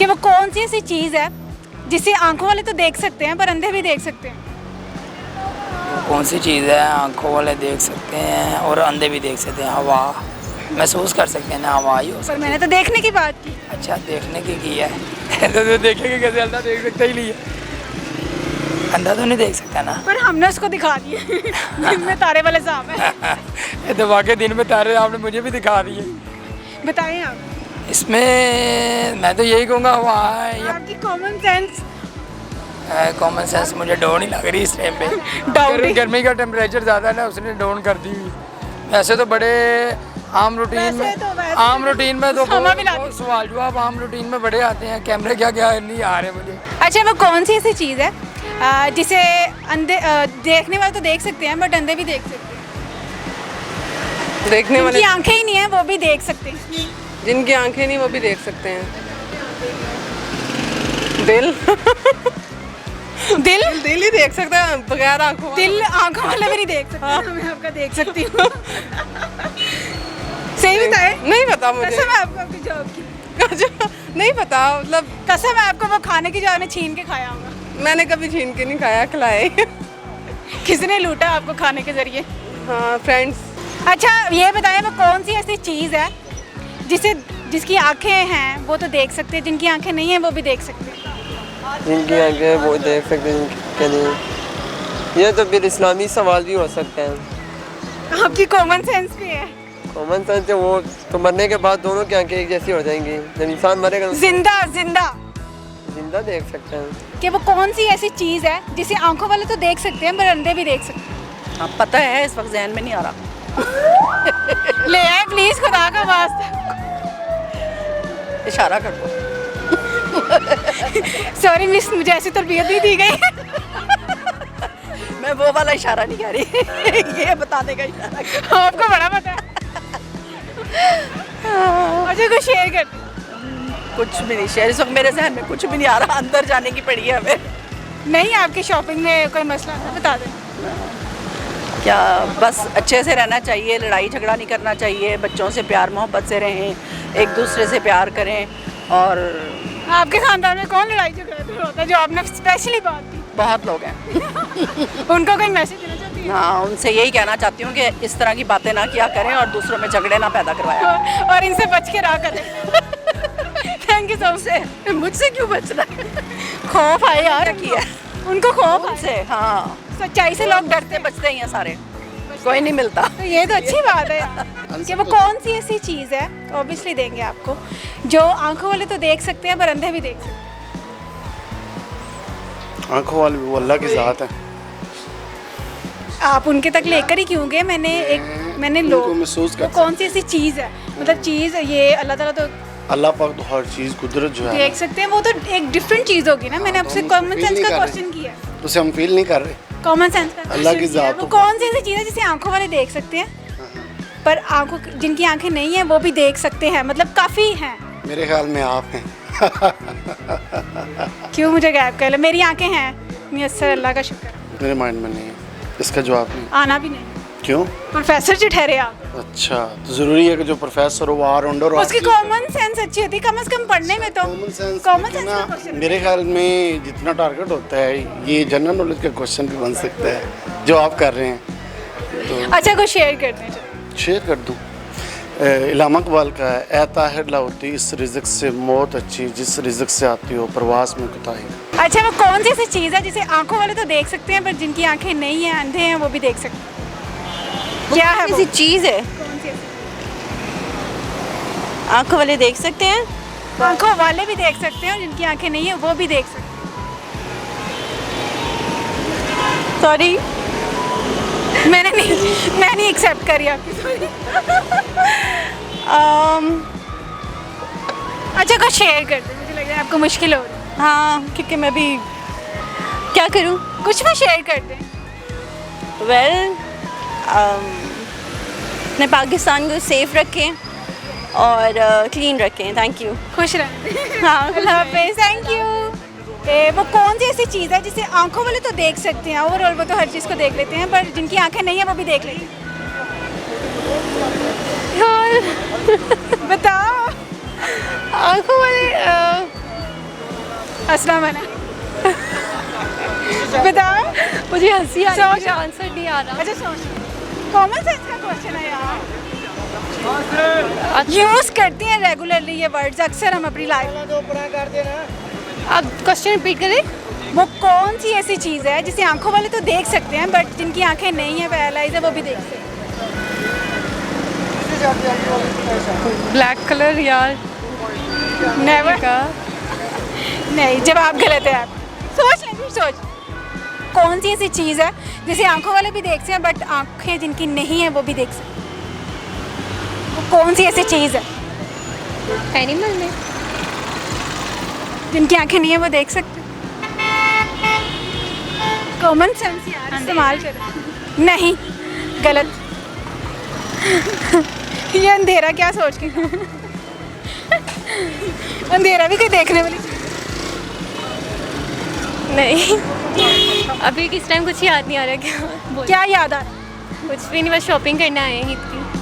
कि वो कौन सी ऐसी चीज़ है जिसे आंखों वाले तो देख सकते हैं पर अंधे भी देख सकते हैं। कौन सी चीज़ है आंखों वाले देख सकते हैं और अंधे भी देख सकते हैं? हवा महसूस कर सकते हैं ना, हवा ही हो पर सकती मैंने तो देखने की बात की। है। अच्छा, देखने की है तो देखेंगे कैसे? अंधा देख सकता ही नहीं है, अंधा तो नहीं देख सकता ना। पर हमने उसको दिखा दिए दिन में तारे वाले साहब है। ये तो वाकई दिन में तारे आपने मुझे भी दिखा दिए। बताएं आप, इसमें मैं तो यही कहूँगा हवा या आपकी कॉमन सेंस। कॉमन सेंस मुझे डाउन ही लग रही है इस टाइम पे। डाउन गर्मी का टेम्परेचर ज़्यादा है ना, उसने डाउन कर दी हुई। वैसे तो बड़े आम रूटीन में तो हमें भी लाती। बहुत सवाल जवाब आम रूटीन में बड़े आते हैं, कैमरे क्या क्या नहीं आ रहे मुझे। अच्छा, वो कौन सी ऐसी चीज़ है जिसे अंधे देखने वाले तो देख सकते हैं बट अंधे भी देख सकते हैं। देखने वाले जिनकी आंखें ही नहीं है वो भी देख सकते हैं। जिनकी आंखें नहीं वो भी देख सकते हैं। दिल दिल दिल ही देख सकता है बगैर आंखों वाला। दिल आंखों वाले भी नहीं देख सकते। मैं आपका देख सकती हूँ। सही बताए? नहीं पता मुझे। कसम है आपको आपकी जॉब की। नहीं पता, मतलब कसम है आपको वो खाने की जगह ने छीन के खाया होगा। मैंने कभी छीन के नहीं खाया, खिलाए। किसने लूटा आपको खाने के जरिए? हाँ, फ्रेंड्स। अच्छा, ये बताएं वो कौन सी ऐसी चीज़ है जिसकी आंखें हैं वो तो देख सकते हैं, जिनकी आंखें नहीं हैं वो भी देख सकते हैं। जिनकी आंखें वो देख सकते हैं, जिनकी नहीं। ये तो फिर इस्लामी सवाल भी हो सकते हैं। आपकी कॉमन सेंस भी है। कॉमन सेंस है, वो तो मरने के बाद दोनों की आंखें एक जैसी हो जाएंगी। जब इंसान मरेगा जिंदा जिंदा देख सकते हैं। कि वो कौन सी ऐसी चीज़ है जिसे आंखों वाले तो देख सकते हैं पर अंधे भी देख सकते हैं। हाँ, पता है, इस वक्त जहन में नहीं आ रहा। ले आए प्लीज, खुदा का वास्ता। इशारा कर दो। सॉरी मिस, मुझे ऐसी तरबियत नहीं दी गई। मैं वो वाला इशारा नहीं कह रही। ये बताने का इशारा कर। आपको बड़ा पता है। अच्छा, कुछ शेयर कर। कुछ भी नहीं शेयर, इस वक्त मेरे जहन में कुछ भी नहीं आ रहा। अंदर जाने की पड़ी है हमें। नहीं, आपकी शॉपिंग में कोई मसला है बता दें। क्या बस अच्छे से रहना चाहिए, लड़ाई झगड़ा नहीं करना चाहिए, बच्चों से प्यार मोहब्बत से रहें, एक दूसरे से प्यार करें। और आपके खानदान में कौन लड़ाई झगड़ा होता है जो आपने स्पेशली बात की? बहुत लोग हैं। उनको कोई मैसेज देना चाहती है? हाँ, उनसे यही कहना चाहती हूँ कि इस तरह की बातें ना किया करें और दूसरों में झगड़े ना पैदा करवाया। और इनसे बच के रहा करें। Thank you so much. मुझसे क्यों बचना? खौफ आए यार किया उनको, खौफ है। उनसे, हाँ, सच्चाई से लोग डरते बचते ही हैं सारे, कोई नहीं मिलता। तो ये तो अच्छी बात है यार। कि वो कौन सी ऐसी चीज़ है, ऑब्वियसली देंगे आपको, जो आंखों वाले तो देख सकते हैं पर अंधे भी देख सकते हैं। आंखों वाले वो अल्लाह की ज़ात है। आप उनके तक लेकर ही क्यों गए? मैंने उनको महसूस कर वो कौन सी ऐसी चीज़ है, मतलब चीज़ ये अल्लाह ताला तो अल्लाह पाक तो हर चीज़ कुदरत जो है देख सकते हैं। वो तो एक डिफरेंट चीज़ होगी ना। मैंने आपसे कॉमन सेंस का क्वेश्चन किया। उसे हम फील नहीं कर रहे। कॉमन सेंस का अल्लाह की question किया। ज़ात वो तो- कौन सी ऐसी चीज़ है जिसे आंखों वाले देख सकते हैं पर जिनकी आंखें नहीं है वो भी देख सकते हैं, मतलब काफ़ी हैं। मेरे ख्याल में आप हैं। क्यों मुझे गायब कर लो? मेरी आंखें हैं, मुयस्सर अल्लाह का शुक्र। मेरे माइंड में नहीं है, इसका जवाब नहीं। आना भी नहीं। क्यों? प्रोफेसर जो ठहरे आप, अच्छा, तो ज़रूरी है कि जो प्रोफेसर हो वो ऑलराउंडर हो। उसकी कॉमन सेंस अच्छी होती है, कम से कम पढ़ने में तो। कॉमन सेंस कॉमन लेकिन सेंस ना, का क्वेश्चन। मेरे ख्याल में जितना टारगेट होता है ये जनरल नॉलेज का क्वेश्चन भी बन सकता है जो आप कर रहे हैं। तो अच्छा, कुछ शेयर करते हैं। शेयर कर दूँ। इलामा इकबाल का है, ए ताहिर ला होती इस रिज़्क़ से मौत अच्छी, जिस रिज़्क़ से आती हो प्रवास में कुताही। अच्छा, वो कौन सी ऐसी चीज़ है जिसे आंखों वाले तो देख सकते हैं पर जिनकी आंखें नहीं हैं, अंधे हैं, वो भी देख सकते हैं? क्या है वो? ऐसी चीज़ है कौन सी ऐसी? आंखों वाले देख सकते हैं। आंखों वाले भी देख सकते हैं और जिनकी आंखें नहीं है वो भी देख सकते हैं। सॉरी, मैं नहीं एक्सेप्ट करी आपकी सॉरी। अच्छा, कुछ शेयर कर दे, मुझे लग रहा है आपको मुश्किल हो रही है। हाँ, क्योंकि मैं भी क्या करूँ। कुछ भी शेयर कर दे। वेल, अपने पाकिस्तान को सेफ रखें और क्लीन रखें। Thank you. खुश रहें। हाँ, अल्लाह हाफिज़, थैंक यू। वो कौन सी ऐसी चीज़ है जिसे आंखों वाले तो देख सकते हैं, ओवरऑल वो तो हर चीज़ को देख लेते हैं, पर जिनकी आंखें नहीं है वो भी देख लेते हैं? यार बताओ। आंखों वाले हंसना मना। बताओ। मुझे हंसी आ रही सोच। है, आंसर नहीं आ रहा। अच्छा सोच। कॉमन सेंस का क्वेश्चन है यार। यूज करती हैं रेगुलरली ये वर्ड्स अक्सर हम अपनी लाइफ। आप क्वेश्चन रिपीट करें। वो कौन सी ऐसी चीज़ है जिसे आंखों वाले तो देख सकते हैं बट जिनकी आंखें नहीं है, पैरालाइज है, वो भी देख सकते हैं? ब्लैक कलर यार। नेवर। का नहीं, जवाब गलत है। आप सोच लें, फिर सोच। कौन सी ऐसी चीज़ है जिसे आंखों वाले भी देखते हैं बट आंखें जिनकी नहीं है वो भी देख सकते हैं? वो कौन सी ऐसी चीज़ है एनिमल में। जिनकी आंखें नहीं है वो देख सकते हैं? कॉमन सेंस यार इस्तेमाल करें। नहीं, गलत। ये अंधेरा क्या सोच के? अंधेरा भी कोई देखने वाली चीज़? नहीं अभी किस टाइम कुछ याद नहीं आ रहा। क्या क्या याद आ रहा है? कुछ भी नहीं, बस शॉपिंग करना आए हैं ईद की।